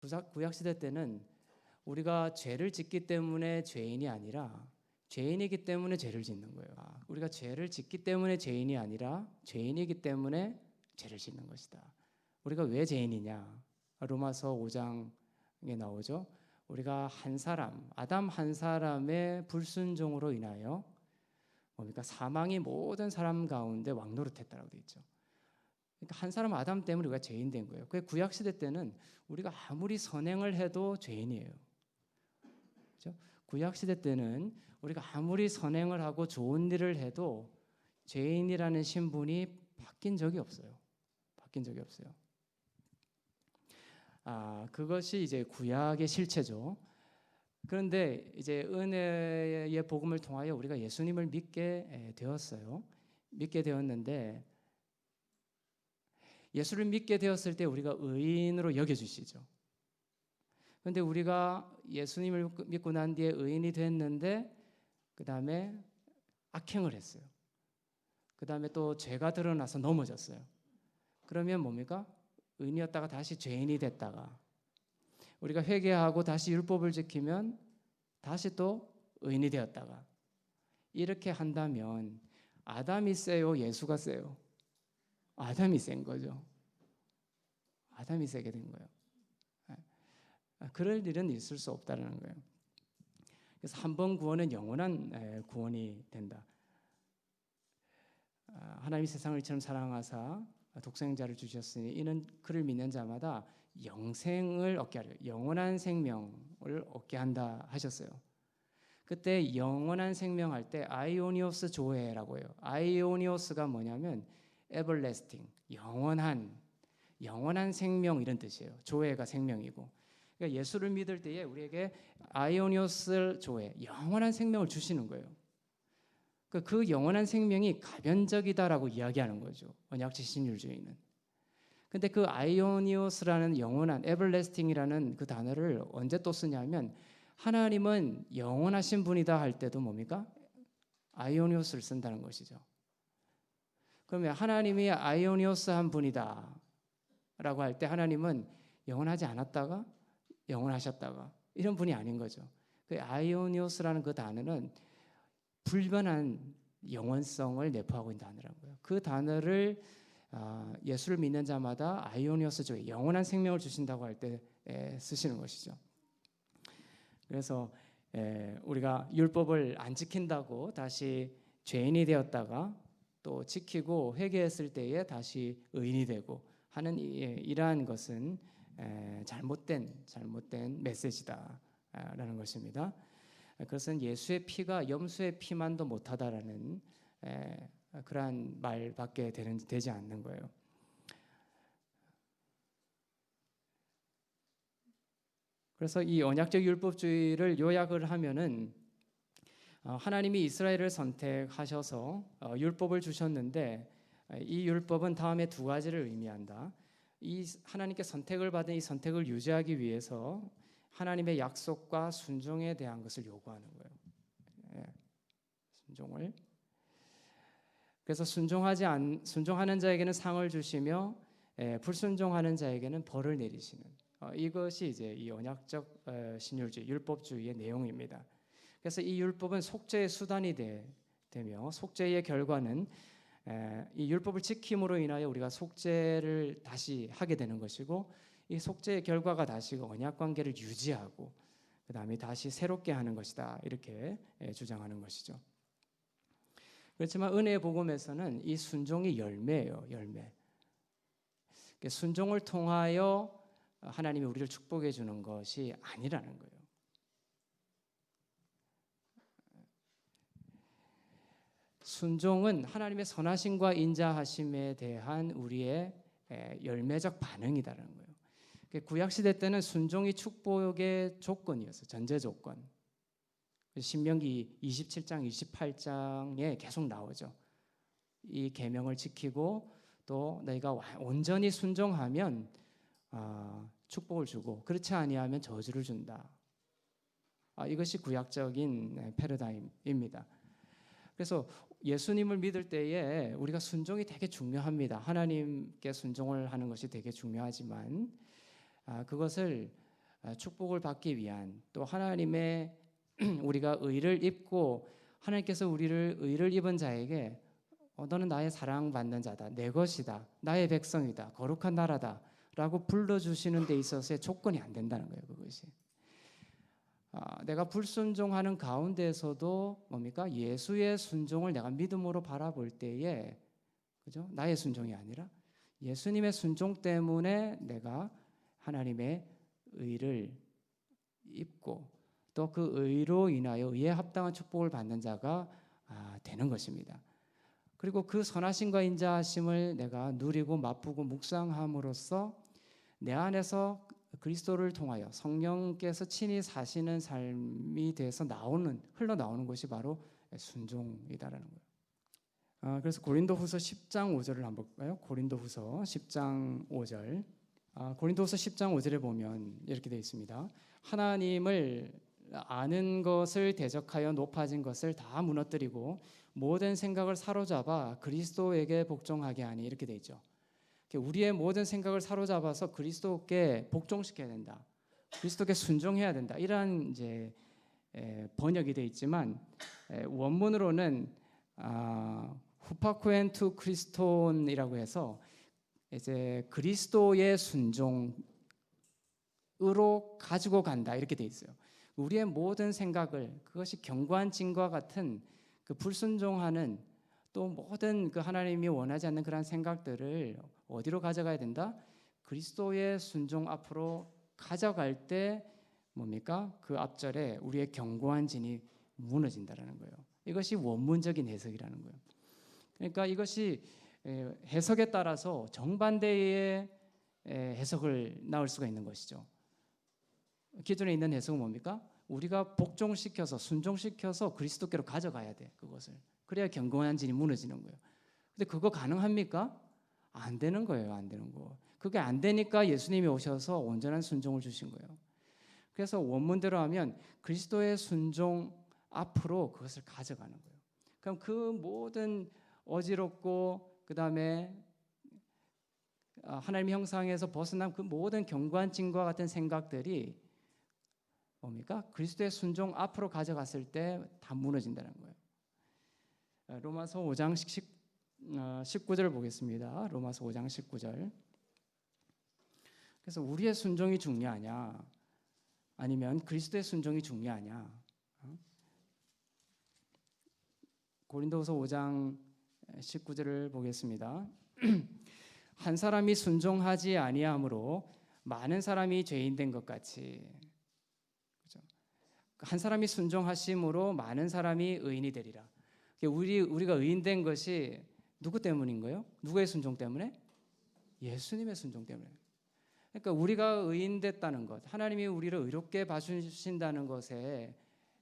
구약 시대 때는 우리가 죄를 짓기 때문에 죄인이 아니라 죄인이기 때문에 죄를 짓는 거예요. 우리가 죄를 짓기 때문에 죄인이 아니라 죄인이기 때문에 죄를 짓는 것이다. 우리가 왜 죄인이냐? 로마서 5장에 나오죠. 우리가 한 사람, 아담 한 사람의 불순종으로 인하여 뭡니까? 사망이 모든 사람 가운데 왕노릇했다라고 되어 있죠. 그러니까 한 사람 아담 때문에 우리가 죄인 된 거예요. 그 구약 시대 때는 우리가 아무리 선행을 해도 죄인이에요. 그렇죠? 구약 시대 때는 우리가 아무리 선행을 하고 좋은 일을 해도 죄인이라는 신분이 바뀐 적이 없어요. 바뀐 적이 없어요. 그것이 이제 구약의 실체죠. 그런데 이제 은혜의 복음을 통하여 우리가 예수님을 믿게 되었어요. 믿게 되었는데 예수를 믿게 되었을 때 우리가 의인으로 여겨주시죠. 그런데 우리가 예수님을 믿고 난 뒤에 의인이 됐는데 그 다음에 악행을 했어요. 그 다음에 또 죄가 드러나서 넘어졌어요. 그러면 뭡니까? 의인이었다가 다시 죄인이 됐다가 우리가 회개하고 다시 율법을 지키면 다시 또 의인이 되었다가 이렇게 한다면 아담이 세요? 예수가 세요? 아담이 센 거죠. 아담이 세게 된 거예요. 그럴 일은 있을 수 없다는 거예요. 그래서 한 번 구원은 영원한 구원이 된다. 하나님이 세상을 이처럼 사랑하사 독생자를 주셨으니 이는 그를 믿는 자마다 영생을 얻게 하려 영원한 생명을 얻게 한다 하셨어요. 그때 영원한 생명 할 때 아이오니오스 조회라고 해요. 아이오니오스가 뭐냐면 everlasting, 영원한 생명 이런 뜻이에요. 조회가 생명이고. 그러니까 예수를 믿을 때에 우리에게 아이오니오스 조회, 영원한 생명을 주시는 거예요. 그 영원한 생명이 가변적이다라고 이야기하는 거죠. 언약적 신율주의는. 근데 그 아이오니오스라는 영원한 everlasting이라는 그 단어를 언제 또 쓰냐면 하나님은 영원하신 분이다 할 때도 뭡니까? 아이오니오스를 쓴다는 것이죠. 그러면 하나님이 아이오니오스한 분이다 라고 할 때 하나님은 영원하지 않았다가 영원하셨다가 이런 분이 아닌 거죠. 그 아이오니오스라는 그 단어는 불변한 영원성을 내포하고 있는 단어라고요. 그 단어를 예수를 믿는 자마다 아이오니오스 조회, 영원한 생명을 주신다고 할 때 쓰시는 것이죠. 그래서 우리가 율법을 안 지킨다고 다시 죄인이 되었다가 또 지키고 회개했을 때에 다시 의인이 되고 하는 이러한 것은 잘못된 메시지다라는 것입니다. 그것은 예수의 피가 염소의 피만도 못하다라는 그러한 말밖에 되지 않는 거예요. 그래서 이 언약적 율법주의를 요약을 하면은 하나님이 이스라엘을 선택하셔서 율법을 주셨는데 이 율법은 다음에 두 가지를 의미한다. 이 하나님께 선택을 받은 이 선택을 유지하기 위해서 하나님의 약속과 순종에 대한 것을 요구하는 거예요. 순종을. 그래서 순종하는 자에게는 상을 주시며 불순종하는 자에게는 벌을 내리시는 이것이 이제 이 언약적 신율주의, 율법주의의 내용입니다. 그래서 이 율법은 속죄의 수단이 되며 속죄의 결과는 이 율법을 지킴으로 인하여 우리가 속죄를 다시 하게 되는 것이고 이 속죄의 결과가 다시 언약 관계를 유지하고 그 다음에 다시 새롭게 하는 것이다 이렇게 주장하는 것이죠. 그렇지만 은혜의 복음에서는 이 순종이 열매예요. 열매. 순종을 통하여 하나님이 우리를 축복해 주는 것이 아니라는 거예요. 순종은 하나님의 선하심과 인자하심에 대한 우리의 열매적 반응이다라는 거예요. 구약 시대 때는 순종이 축복의 조건이었어요. 전제 조건. 신명기 27장, 28장에 계속 나오죠. 이 계명을 지키고 또 너희가 온전히 순종하면 축복을 주고 그렇지 아니하면 저주를 준다. 이것이 구약적인 패러다임입니다. 그래서 예수님을 믿을 때에 우리가 순종이 되게 중요합니다. 하나님께 순종을 하는 것이 되게 중요하지만 그것을 축복을 받기 위한 또 하나님의 우리가 의를 입고 하나님께서 우리를 의를 입은 자에게 너는 나의 사랑받는 자다, 내 것이다, 나의 백성이다, 거룩한 나라다 라고 불러주시는 데 있어서의 조건이 안 된다는 거예요. 그것이 내가 불순종하는 가운데에서도 뭡니까? 예수의 순종을 내가 믿음으로 바라볼 때에, 그죠? 나의 순종이 아니라 예수님의 순종 때문에 내가 하나님의 의를 입고 또 그 의로 인하여 의에 합당한 축복을 받는 자가 되는 것입니다. 그리고 그 선하심과 인자하심을 내가 누리고 맛보고 묵상함으로써 내 안에서 그리스도를 통하여 성령께서 친히 사시는 삶이 돼서 흘러나오는 것이 바로 순종이다라는 거예요. 그래서 고린도후서 10장 5절을 한번 볼까요? 고린도후서 10장 5절. 고린도후서 10장 5절에 보면 이렇게 되어 있습니다. 하나님을 아는 것을 대적하여 높아진 것을 다 무너뜨리고 모든 생각을 사로잡아 그리스도에게 복종하게 하니, 이렇게 되어 있죠. 우리의 모든 생각을 사로잡아서 그리스도께 복종시켜야 된다, 그리스도께 순종해야 된다, 이러한 이제 번역이 되어 있지만 원문으로는 후파쿠엔 투 크리스톤이라고 해서 이제 그리스도의 순종으로 가지고 간다, 이렇게 되어 있어요. 우리의 모든 생각을, 그것이 견고한 진과 같은 그 불순종하는 또 모든 그 하나님이 원하지 않는 그런 생각들을 어디로 가져가야 된다? 그리스도의 순종 앞으로 가져갈 때 뭡니까? 그 앞절에 우리의 견고한 진이 무너진다라는 거예요. 이것이 원문적인 해석이라는 거예요. 그러니까 이것이 해석에 따라서 정반대의 해석을 나올 수가 있는 것이죠. 기존에 있는 해석은 뭡니까? 우리가 복종시켜서 순종시켜서 그리스도께로 가져가야 돼, 그것을. 그래야 견고한 진이 무너지는 거예요. 근데 그거 가능합니까? 안 되는 거예요. 안 되는 거. 그게 안 되니까 예수님이 오셔서 온전한 순종을 주신 거예요. 그래서 원문대로 하면 그리스도의 순종 앞으로 그것을 가져가는 거예요. 그럼 그 모든 어지럽고 그다음에 하나님의 형상에서 벗어난 그 모든 견고한 진과 같은 생각들이 뭡니까? 그리스도의 순종 앞으로 가져갔을 때 다 무너진다는 거예요. 로마서 5장 19절을 보겠습니다. 로마서 5장 19절. 그래서 우리의 순종이 중요하냐, 아니면 그리스도의 순종이 중요하냐? 고린도후서 5장 19절을 보겠습니다. 한 사람이 순종하지 아니함으로 많은 사람이 죄인 된 것 같이, 그렇죠? 한 사람이 순종하심으로 많은 사람이 의인이 되리라. 우리가 의인된 것이 누구 때문인 거예요? 누구의 순종 때문에? 예수님의 순종 때문에. 그러니까 우리가 의인됐다는 것, 하나님이 우리를 의롭게 봐주신다는 것에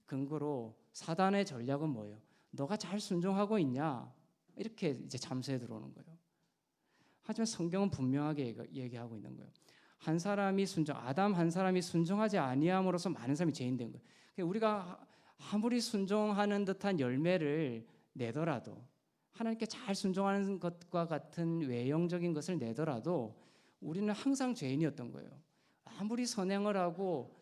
근거로 사단의 전략은 뭐예요? 너가 잘 순종하고 있냐? 이렇게 이제 잠수해 들어오는 거예요. 하지만 성경은 분명하게 얘기하고 있는 거예요. 아담 한 사람이 순종하지 아니함으로써 많은 사람이 죄인 된 거예요. 그러니까 우리가 아무리 순종하는 듯한 열매를 내더라도, 하나님께 잘 순종하는 것과 같은 외형적인 것을 내더라도 우리는 항상 죄인이었던 거예요. 아무리 선행을 하고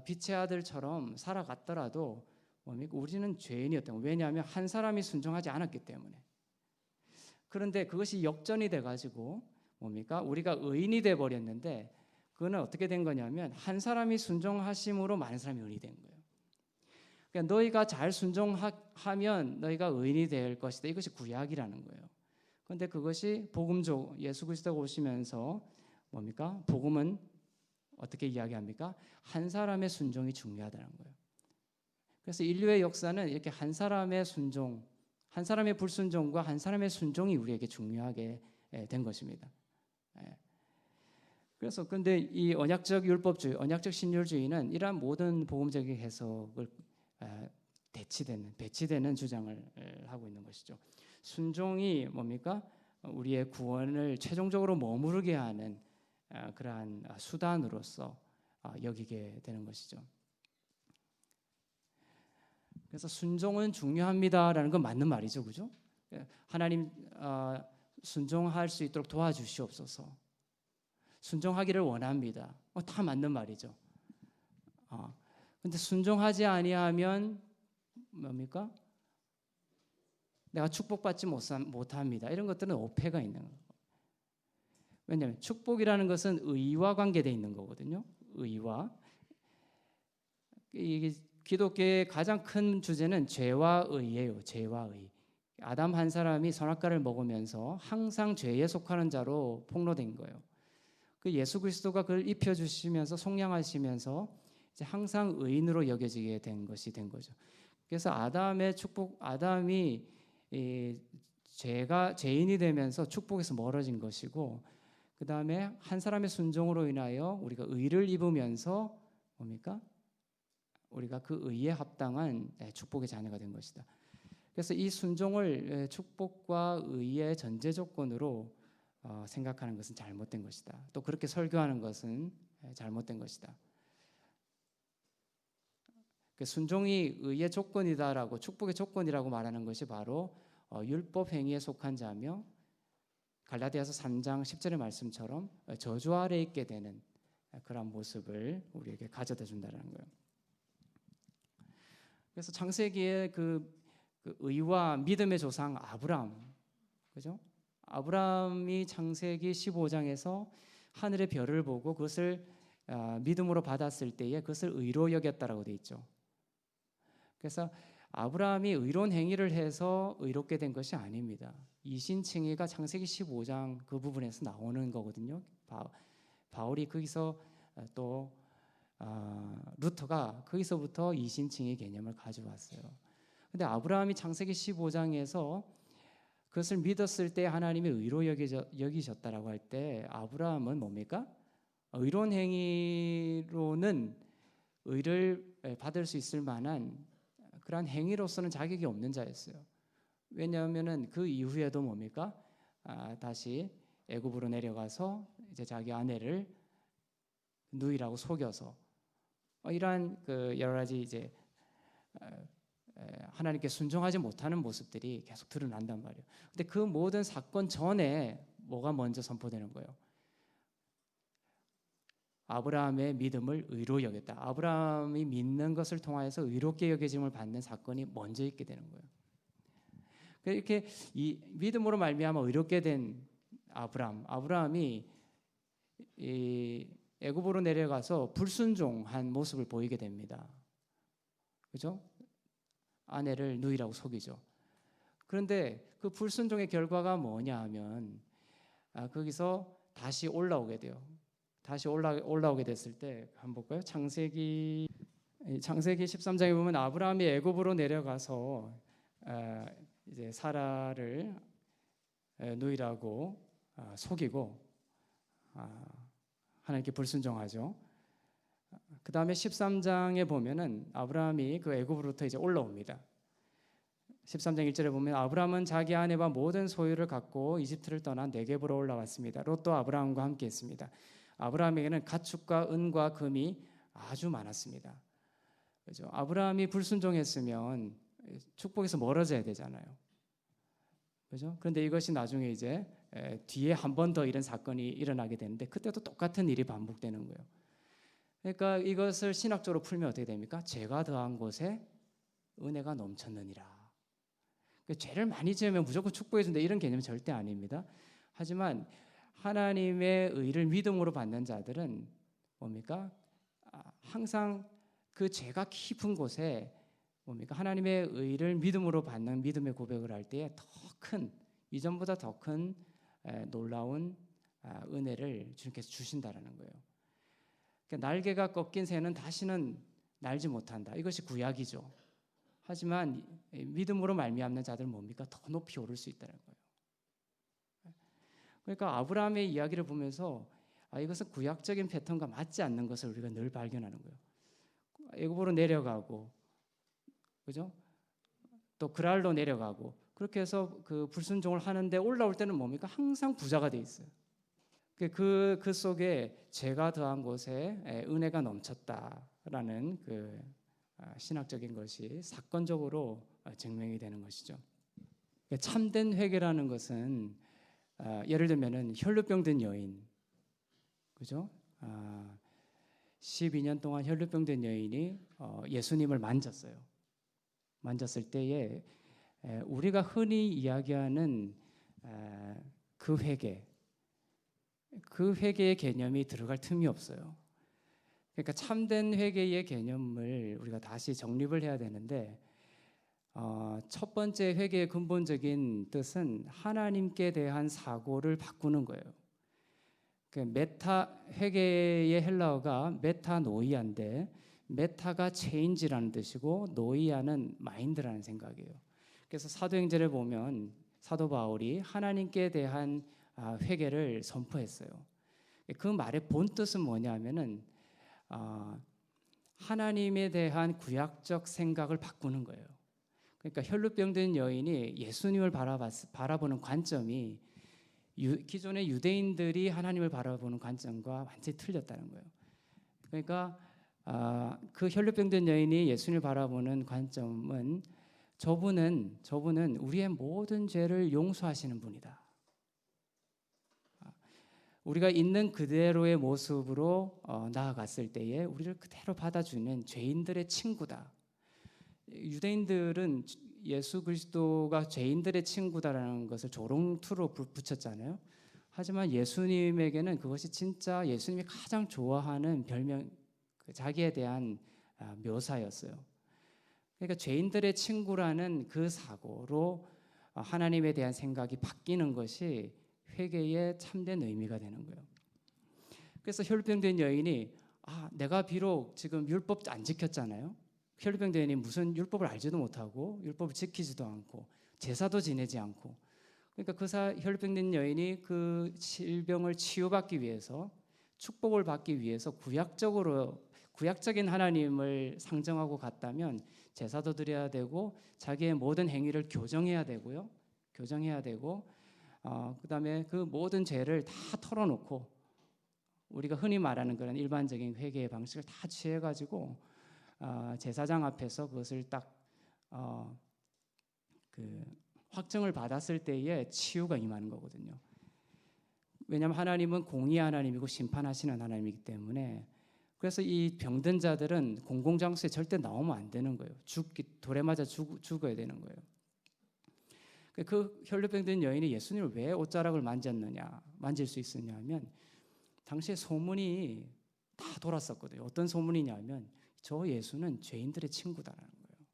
빛의 아들처럼 살아갔더라도 우리는 죄인이었던 거예요. 왜냐하면 한 사람이 순종하지 않았기 때문에. 그런데 그것이 역전이 돼가지고 우리가 의인이 돼 버렸는데, 그거는 어떻게 된 거냐면 한 사람이 순종하심으로 많은 사람이 의인이 된 거예요. 그러니까 너희가 잘 순종하면 너희가 의인이 될 것이다. 이것이 구약이라는 거예요. 그런데 그것이 복음적 예수 그리스도가 오시면서 복음은 어떻게 이야기합니까? 한 사람의 순종이 중요하다는 거예요. 그래서 인류의 역사는 이렇게 한 사람의 순종, 한 사람의 불순종과 한 사람의 순종이 우리에게 중요하게 된 것입니다. 그래서 근데 이 언약적 율법주의, 언약적 신율주의는 이러한 모든 복음적인 해석을 배치되는 주장을 하고 있는 것이죠. 순종이 우리의 구원을 최종적으로 머무르게 하는 그러한 수단으로서 여기게 되는 것이죠. 그래서 순종은 중요합니다라는 건 맞는 말이죠, 그죠? 하나님 순종할 수 있도록 도와주시옵소서. 순종하기를 원합니다. 다 맞는 말이죠. 근데 순종하지 아니하면 뭡니까? 내가 축복받지 못합니다. 이런 것들은 오해가 있는 거예요. 왜냐하면 축복이라는 것은 의와 관계되어 있는 거거든요. 의와. 이게 기독교의 가장 큰 주제는 죄와 의예요. 죄와 의. 아담 한 사람이 선악과를 먹으면서 항상 죄에 속하는 자로 폭로된 거예요. 그 예수 그리스도가 그걸 입혀주시면서 속량하시면서 이제 항상 의인으로 여겨지게 된 것이 된 거죠. 그래서 아담의 축복, 아담이 죄인이 되면서 축복에서 멀어진 것이고, 그 다음에 한 사람의 순종으로 인하여 우리가 의를 입으면서 뭡니까? 우리가 그 의에 합당한 축복의 자녀가 된 것이다. 그래서 이 순종을 축복과 의의 전제 조건으로 생각하는 것은 잘못된 것이다. 또 그렇게 설교하는 것은 잘못된 것이다. 순종이 의의 조건이다라고, 축복의 조건이라고 말하는 것이 바로 율법 행위에 속한 자며 갈라디아서 3장 10절의 말씀처럼 저주 아래 있게 되는 그런 모습을 우리에게 가져다 준다는 거예요. 그래서 창세기의 그 의와 믿음의 조상 아브람, 그죠? 아브람이 창세기 15장에서 하늘의 별을 보고 그것을 믿음으로 받았을 때에 그것을 의로 여겼다라고 돼 있죠. 그래서 아브라함이 의로운 행위를 해서 의롭게 된 것이 아닙니다. 이신칭의가 창세기 15장 그 부분에서 나오는 거거든요. 바울이 거기서 또 루터가 거기서부터 이신칭의 개념을 가져왔어요. 근데 아브라함이 창세기 15장에서 그것을 믿었을 때 하나님이 의로 여기셨다라고 할 때 아브라함은 뭡니까? 의로운 행위로는 의를 받을 수 있을 만한 그러한 행위로서는 자격이 없는 자였어요. 왜냐하면은 그 이후에도 뭡니까? 다시 애굽으로 내려가서 이제 자기 아내를 누이라고 속여서 이러한 그 여러 가지 이제 하나님께 순종하지 못하는 모습들이 계속 드러난단 말이에요. 근데 그 모든 사건 전에 뭐가 먼저 선포되는 거예요? 아브라함의 믿음을 의로 여겼다. 아브라함이 믿는 것을 통하여서 의롭게 여겨짐을 받는 사건이 먼저 있게 되는 거예요. 이렇게 이 믿음으로 말미암아 의롭게 된 아브라함이 이 애굽으로 내려가서 불순종한 모습을 보이게 됩니다. 그죠? 아내를 누이라고 속이죠. 그런데 그 불순종의 결과가 뭐냐 하면 거기서 다시 올라오게 돼요. 다시 올라오게 됐을 때 한번 볼까요? 창세기 13장에 보면 아브라함이 애굽으로 내려가서 이제 사라를 누이라고 속이고 하나님께 불순종하죠. 그 다음에 13장에 보면은 아브라함이 그 애굽으로부터 이제 올라옵니다. 13장 1절에 보면 아브라함은 자기 아내와 모든 소유를 갖고 이집트를 떠나 네겝으로 올라왔습니다. 롯도 아브라함과 함께 했습니다. 아브라함에게는 가축과 은과 금이 아주 많았습니다. 그렇죠? 아브라함이 불순종했으면 축복에서 멀어져야 되잖아요. 그렇죠? 그런데 이것이 나중에 이제 뒤에 한 번 더 이런 사건이 일어나게 되는데 그때도 똑같은 일이 반복되는 거예요. 그러니까 이것을 신학적으로 풀면 어떻게 됩니까? 죄가 더한 곳에 은혜가 넘쳤느니라. 죄를 많이 지으면 무조건 축복해 준다 이런 개념은 절대 아닙니다. 하지만 하나님의 의를 믿음으로 받는 자들은 뭡니까? 항상 그 죄가 깊은 곳에 뭡니까? 하나님의 의를 믿음으로 받는 믿음의 고백을 할 때에 더 큰, 이전보다 더 큰 놀라운 은혜를 주님께서 주신다라는 거예요. 그러니까 날개가 꺾인 새는 다시는 날지 못한다. 이것이 구약이죠. 하지만 믿음으로 말미암는 자들은 뭡니까? 더 높이 오를 수 있다는 거예요. 그러니까 아브라함의 이야기를 보면서 이것은 구약적인 패턴과 맞지 않는 것을 우리가 늘 발견하는 거예요. 애굽으로 내려가고, 그죠? 또 그랄로 내려가고 그렇게 해서 그 불순종을 하는데 올라올 때는 뭡니까? 항상 부자가 돼 있어요. 그 속에 죄가 더한 곳에 은혜가 넘쳤다라는 그 신학적인 것이 사건적으로 증명이 되는 것이죠. 참된 회개라는 것은 예를 들면은 혈루병 든 여인, 그죠? 12년 동안 혈루병된 여인이 예수님을 만졌어요. 만졌을 때에 우리가 흔히 이야기하는 그 회개의 개념이 들어갈 틈이 없어요. 그러니까 참된 회개의 개념을 우리가 다시 정립을 해야 되는데 첫 번째 회개의 근본적인 뜻은 하나님께 대한 사고를 바꾸는 거예요. 그 메타 회개의 헬라어가 메타노이아인데 메타가 체인지라는 뜻이고 노이아는 마인드라는 생각이에요. 그래서 사도행전에 보면 사도 바울이 하나님께 대한 회개를 선포했어요. 그 말의 본 뜻은 뭐냐면은 하나님에 대한 구약적 생각을 바꾸는 거예요. 그러니까 혈루병든 여인이 예수님을 바라보는 관점이 기존의 유대인들이 하나님을 바라보는 관점과 완전히 틀렸다는 거예요. 그러니까 그 혈루병든 여인이 예수님을 바라보는 관점은 저분은 우리의 모든 죄를 용서하시는 분이다. 우리가 있는 그대로의 모습으로 나아갔을 때에 우리를 그대로 받아주는 죄인들의 친구다. 유대인들은 예수 그리스도가 죄인들의 친구다라는 것을 조롱투로 붙였잖아요. 하지만 예수님에게는 그것이 진짜 예수님이 가장 좋아하는 별명, 자기에 대한 묘사였어요. 그러니까 죄인들의 친구라는 그 사고로 하나님에 대한 생각이 바뀌는 것이 회개의 참된 의미가 되는 거예요. 그래서 혈루병된 여인이 내가 비록 지금 율법 안 지켰잖아요. 혈루병된 여인이 무슨 율법을 알지도 못하고 율법을 지키지도 않고 제사도 지내지 않고, 그러니까 혈루병된 여인이 그 질병을 치유받기 위해서, 축복을 받기 위해서 구약적인 하나님을 상정하고 갔다면 제사도 드려야 되고 자기의 모든 행위를 교정해야 되고요. 그다음에 그 모든 죄를 다 털어놓고, 우리가 흔히 말하는 그런 일반적인 회개의 방식을 다 취해가지고 제사장 앞에서 그것을 딱 확정을 받았을 때에 치유가 임하는 거거든요. 왜냐하면 하나님은 공의의 하나님이고 심판하시는 하나님이기 때문에. 그래서 이 병든 자들은 공공장소에 절대 나오면 안 되는 거예요. 돌에 맞아 죽어야 되는 거예요. 그 혈루병든 여인이 예수님을 왜 옷자락을 만질 수 있었냐 하면 당시에 소문이 다 돌았었거든요. 어떤 소문이냐면 저 예수는 죄인들의 친구다라는 거예요.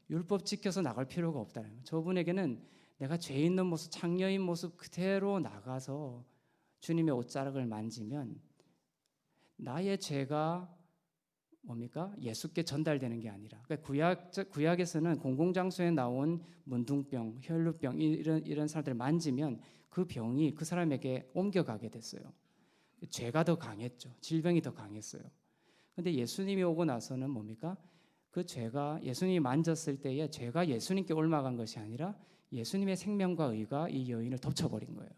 율법 지켜서 나갈 필요가 없다는 거예요. 저분에게는 내가 죄 있는 모습, 창녀인 모습 그대로 나가서 주님의 옷자락을 만지면 나의 죄가 뭡니까? 예수께 전달되는 게 아니라, 그러니까 구약에서는 공공장소에 나온 문둥병, 혈루병 이런 사람들을 만지면 그 병이 그 사람에게 옮겨가게 됐어요. 죄가 더 강했죠. 질병이 더 강했어요. 그런데 예수님이 오고 나서는 뭡니까? 그 죄가 예수님이 만졌을 때에 죄가 예수님께 옮아간 것이 아니라 예수님의 생명과 의가 이 여인을 덮쳐버린 거예요.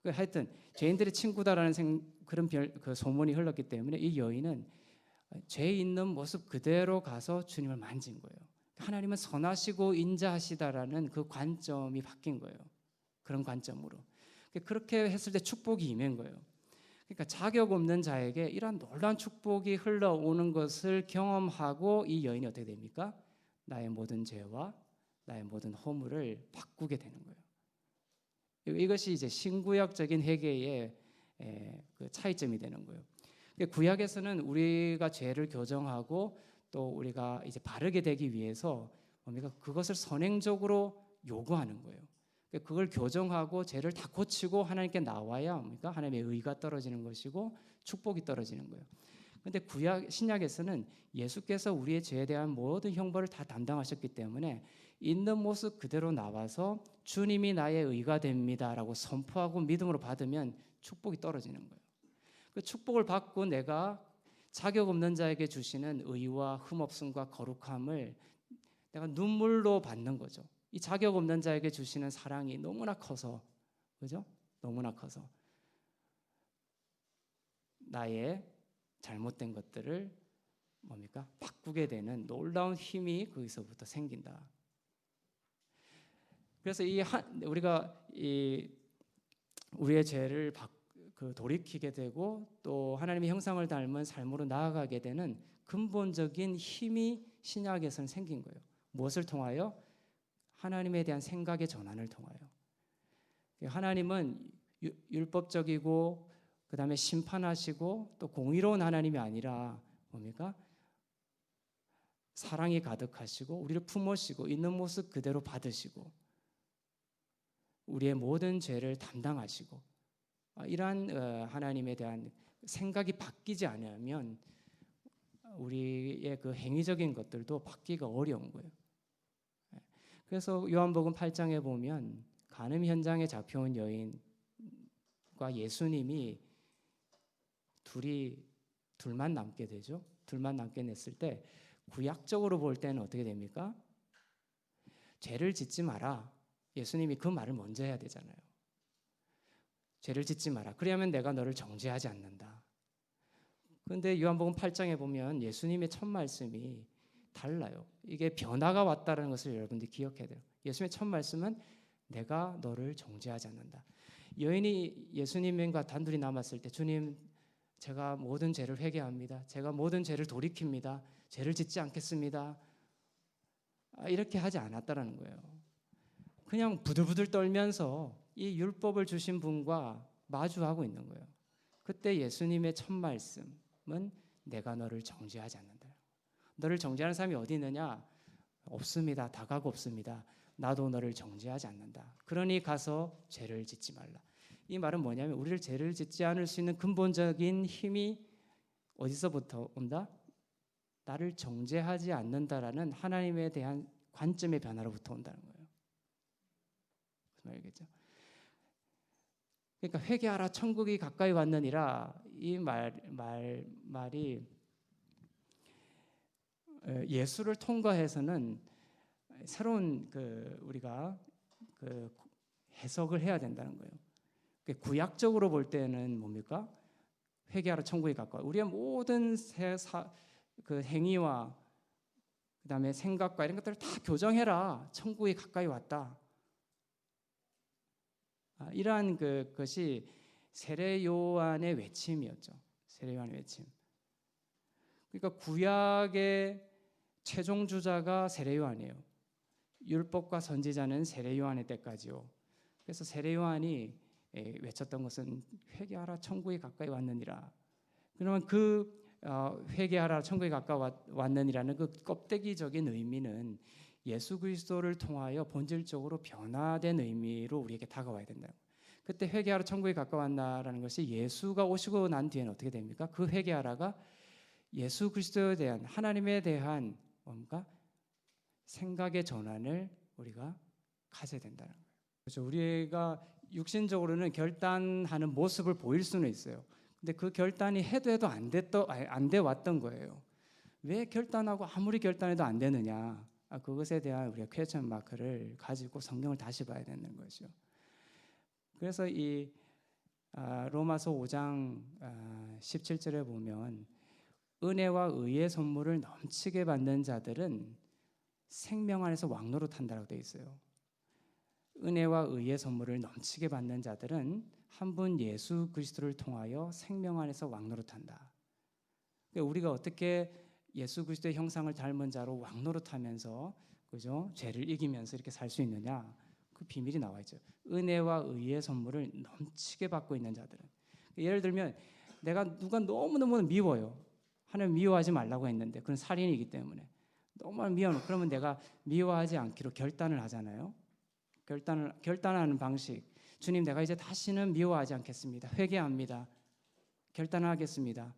하여튼 죄인들의 친구다라는 그런 그 소문이 흘렀기 때문에 이 여인은 죄 있는 모습 그대로 가서 주님을 만진 거예요. 하나님은 선하시고 인자하시다라는 그 관점이 바뀐 거예요. 그런 관점으로. 그렇게 했을 때 축복이 임한 거예요. 그러니까 자격 없는 자에게 이러한 놀라운 축복이 흘러오는 것을 경험하고 이 여인이 어떻게 됩니까? 나의 모든 죄와 나의 모든 허물을 바꾸게 되는 거예요. 이것이 이제 신구약적인 회개의 그 차이점이 되는 거예요. 구약에서는 우리가 죄를 교정하고 또 우리가 이제 바르게 되기 위해서 뭡니까? 그것을 선행적으로 요구하는 거예요. 그걸 교정하고 죄를 다 고치고 하나님께 나와야 뭡니까? 하나님의 의가 떨어지는 것이고 축복이 떨어지는 거예요. 그런데 신약에서는 예수께서 우리의 죄에 대한 모든 형벌을 다 담당하셨기 때문에 있는 모습 그대로 나와서 주님이 나의 의가 됩니다라고 선포하고 믿음으로 받으면 축복이 떨어지는 거예요. 그 축복을 받고 내가 자격 없는 자에게 주시는 의와 흠없음과 거룩함을 내가 눈물로 받는 거죠. 이 자격 없는 자에게 주시는 사랑이 너무나 커서, 그죠? 너무나 커서 나의 잘못된 것들을 뭡니까? 바꾸게 되는 놀라운 힘이 거기서부터 생긴다. 그래서 우리가 우리의 죄를 돌이키게 되고 또 하나님의 형상을 닮은 삶으로 나아가게 되는 근본적인 힘이 신약에서는 생긴 거예요. 무엇을 통하여? 하나님에 대한 생각의 전환을 통하여. 하나님은 율법적이고 그다음에 심판하시고 또 공의로운 하나님이 아니라 뭡니까? 사랑이 가득하시고 우리를 품으시고 있는 모습 그대로 받으시고 우리의 모든 죄를 담당하시고 이러한 하나님에 대한 생각이 바뀌지 않으면 우리의 그 행위적인 것들도 바뀌기가 어려운 거예요. 그래서 요한복음 8장에 보면 간음 현장에 잡혀온 여인과 예수님이 둘만 남게 되죠. 둘만 남게 냈을 때 구약적으로 볼 때는 어떻게 됩니까? 죄를 짓지 마라. 예수님이 그 말을 먼저 해야 되잖아요. 죄를 짓지 마라. 그래야만 내가 너를 정죄하지 않는다. 그런데 요한복음 8장에 보면 예수님의 첫 말씀이 달라요. 이게 변화가 왔다는 것을 여러분들이 기억해야 돼요. 예수님의 첫 말씀은 내가 너를 정죄하지 않는다. 여인이 예수님과 단둘이 남았을 때 주님 제가 모든 죄를 회개합니다. 제가 모든 죄를 돌이킵니다. 죄를 짓지 않겠습니다. 이렇게 하지 않았다라는 거예요. 그냥 부들부들 떨면서 이 율법을 주신 분과 마주하고 있는 거예요. 그때 예수님의 첫 말씀은 내가 너를 정죄하지 않는다. 너를 정죄하는 사람이 어디 있느냐? 없습니다. 다가고 없습니다. 나도 너를 정죄하지 않는다. 그러니 가서 죄를 짓지 말라. 이 말은 뭐냐면 우리를 죄를 짓지 않을 수 있는 근본적인 힘이 어디서부터 온다? 나를 정죄하지 않는다라는 하나님에 대한 관점의 변화로부터 온다는 거예요. 무슨 말이겠죠? 그러니까 회개하라 천국이 가까이 왔느니라 이 말이 예수를 통과해서는 새로운 우리가 해석을 해야 된다는 거예요. 구약적으로 볼 때는 뭡니까? 회개하라 천국이 가까워. 우리의 모든 행위와 그다음에 생각과 이런 것들을 다 교정해라. 천국이 가까이 왔다. 이러한 것이 세례 요한의 외침이었죠. 세례 요한의 외침. 그러니까 구약의 최종 주자가 세례 요한이에요. 율법과 선지자는 세례 요한의 때까지요. 그래서 세례 요한이 외쳤던 것은 회개하라 천국이 가까이 왔느니라. 그러면 회개하라 천국이 가까이 왔느니라는 그 껍데기적인 의미는 예수 그리스도를 통하여 본질적으로 변화된 의미로 우리에게 다가와야 된다. 그때 회개하라 천국이 가까웠나라는 것이 예수가 오시고 난 뒤에는 어떻게 됩니까? 그 회개하라가 예수 그리스도에 대한 하나님에 대한 뭔가 생각의 전환을 우리가 가져야 된다는 거예요. 그렇죠? 우리가 육신적으로는 결단하는 모습을 보일 수는 있어요. 근데 그 결단이 해도 안 돼 왔던 거예요. 왜 결단하고 아무리 결단해도 안 되느냐? 그것에 대한 우리가 퀘스천 마크를 가지고 성경을 다시 봐야 되는 거죠. 그래서 이 로마서 5장 17절에 보면 은혜와 의의 선물을 넘치게 받는 자들은 생명 안에서 왕노릇한다고 되어 있어요. 은혜와 의의 선물을 넘치게 받는 자들은 한 분 예수 그리스도를 통하여 생명 안에서 왕노릇한다. 그러니까 우리가 어떻게 예수 그리스도의 형상을 닮은 자로 왕노릇하면서 그죠? 죄를 이기면서 이렇게 살 수 있느냐? 그 비밀이 나와 있죠. 은혜와 의의 선물을 넘치게 받고 있는 자들은. 예를 들면 내가 누가 너무너무 미워요. 하나님 미워하지 말라고 했는데 그건 살인이기 때문에 너무 미워요. 그러면 내가 미워하지 않기로 결단을 하잖아요. 결단하는 방식. 주님, 내가 이제 다시는 미워하지 않겠습니다. 회개합니다. 결단하겠습니다.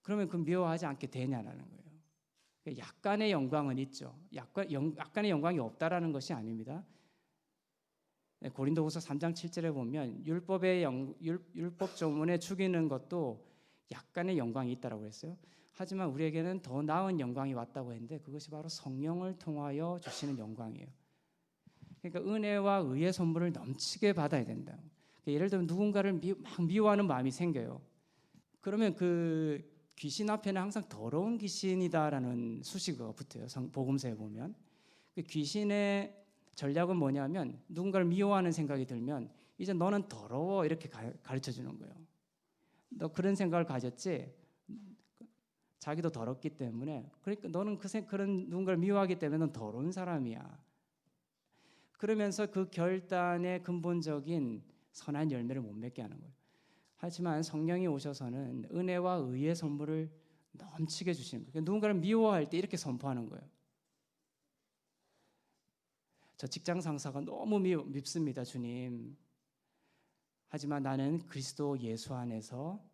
그러면 그 미워하지 않게 되냐라는 거예요. 약간의 영광은 있죠. 약간의 영광이 없다라는 것이 아닙니다. 고린도후서 3장 7절에 보면 율법 조문에 죽이는 것도 약간의 영광이 있다라고 했어요. 하지만 우리에게는 더 나은 영광이 왔다고 했는데 그것이 바로 성령을 통하여 주시는 영광이에요. 그러니까 은혜와 의의 선물을 넘치게 받아야 된다. 예를 들면 누군가를 막 미워하는 마음이 생겨요. 그러면 그 귀신 앞에는 항상 더러운 귀신이다라는 수식어가 붙어요. 복음서에 보면 그 귀신의 전략은 뭐냐면 누군가를 미워하는 생각이 들면 이제 너는 더러워 이렇게 가르쳐 주는 거예요. 너 그런 생각을 가졌지? 자기도 더럽기 때문에 그러니까 너는 그런 누군가를 미워하기 때문에 넌 더러운 사람이야. 그러면서 그 결단의 근본적인 선한 열매를 못 맺게 하는 거예요. 하지만 성령이 오셔서는 은혜와 의의 선물을 넘치게 주시는 거예요. 누군가를 미워할 때 이렇게 선포하는 거예요. 저 직장 상사가 너무 밉습니다, 주님. 하지만 나는 그리스도 예수 안에서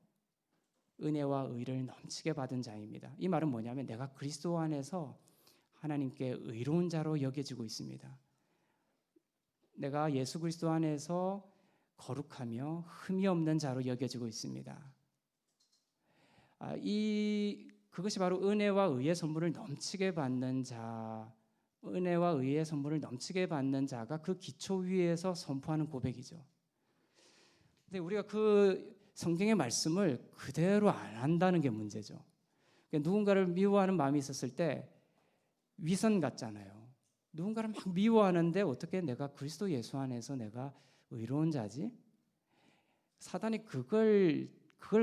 은혜와 의를 넘치게 받은 자입니다. 이 말은 뭐냐면 내가 그리스도 안에서 하나님께 의로운 자로 여겨지고 있습니다. 내가 예수 그리스도 안에서 거룩하며 흠이 없는 자로 여겨지고 있습니다. 그것이 바로 은혜와 의의 선물을 넘치게 받는 자, 은혜와 의의 선물을 넘치게 받는 자가 그 기초 위에서 선포하는 고백이죠. 근데 우리가 그 성경의 말씀을 그대로 안 한다는 게 문제죠. 누군가를 미워하는 마음이 있었을 때 위선 같잖아요. 누군가를 막 미워하는데 어떻게 내가 그리스도 예수 안에서 내가 의로운 자지? 사단이 그걸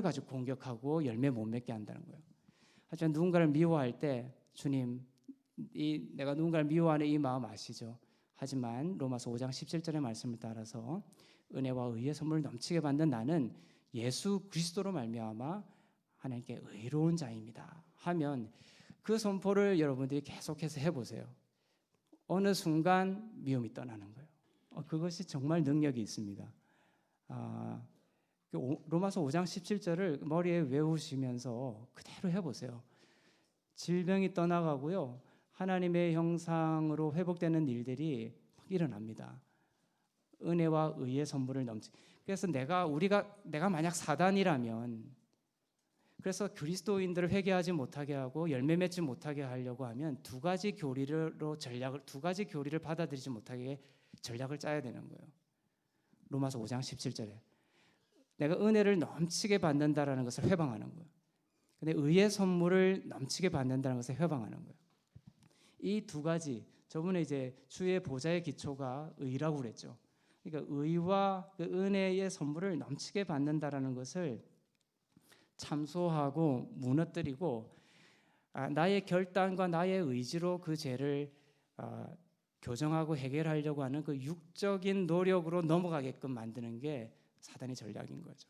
가지고 공격하고 열매 못 맺게 한다는 거예요. 하지만 누군가를 미워할 때 주님, 내가 누군가를 미워하는 이 마음 아시죠? 하지만 로마서 5장 17절의 말씀을 따라서 은혜와 의의 선물을 넘치게 받는 나는 예수 그리스도로 말미암아 하나님께 의로운 자입니다 하면 그 선포를 여러분들이 계속해서 해보세요. 어느 순간 미움이 떠나는 거예요. 그것이 정말 능력이 있습니다. 로마서 5장 17절을 머리에 외우시면서 그대로 해보세요. 질병이 떠나가고요. 하나님의 형상으로 회복되는 일들이 일어납니다. 은혜와 의의 선물을 넘치. 그래서 내가 만약 사단이라면, 그래서 그리스도인들을 회개하지 못하게 하고 열매 맺지 못하게 하려고 하면 두 가지 교리를 받아들이지 못하게 전략을 짜야 되는 거예요. 로마서 5장 17절에 내가 은혜를 넘치게 받는다라는 것을 회방하는 거예요. 근데 의의 선물을 넘치게 받는다는 것을 회방하는 거예요. 이 두 가지, 저번에 이제 주의 보좌의 기초가 의라고 그랬죠. 그러니까 의와 그 은혜의 선물을 넘치게 받는다라는 것을 참소하고 무너뜨리고 나의 결단과 나의 의지로 그 죄를 교정하고 해결하려고 하는 그 육적인 노력으로 넘어가게끔 만드는 게 사단의 전략인 거죠.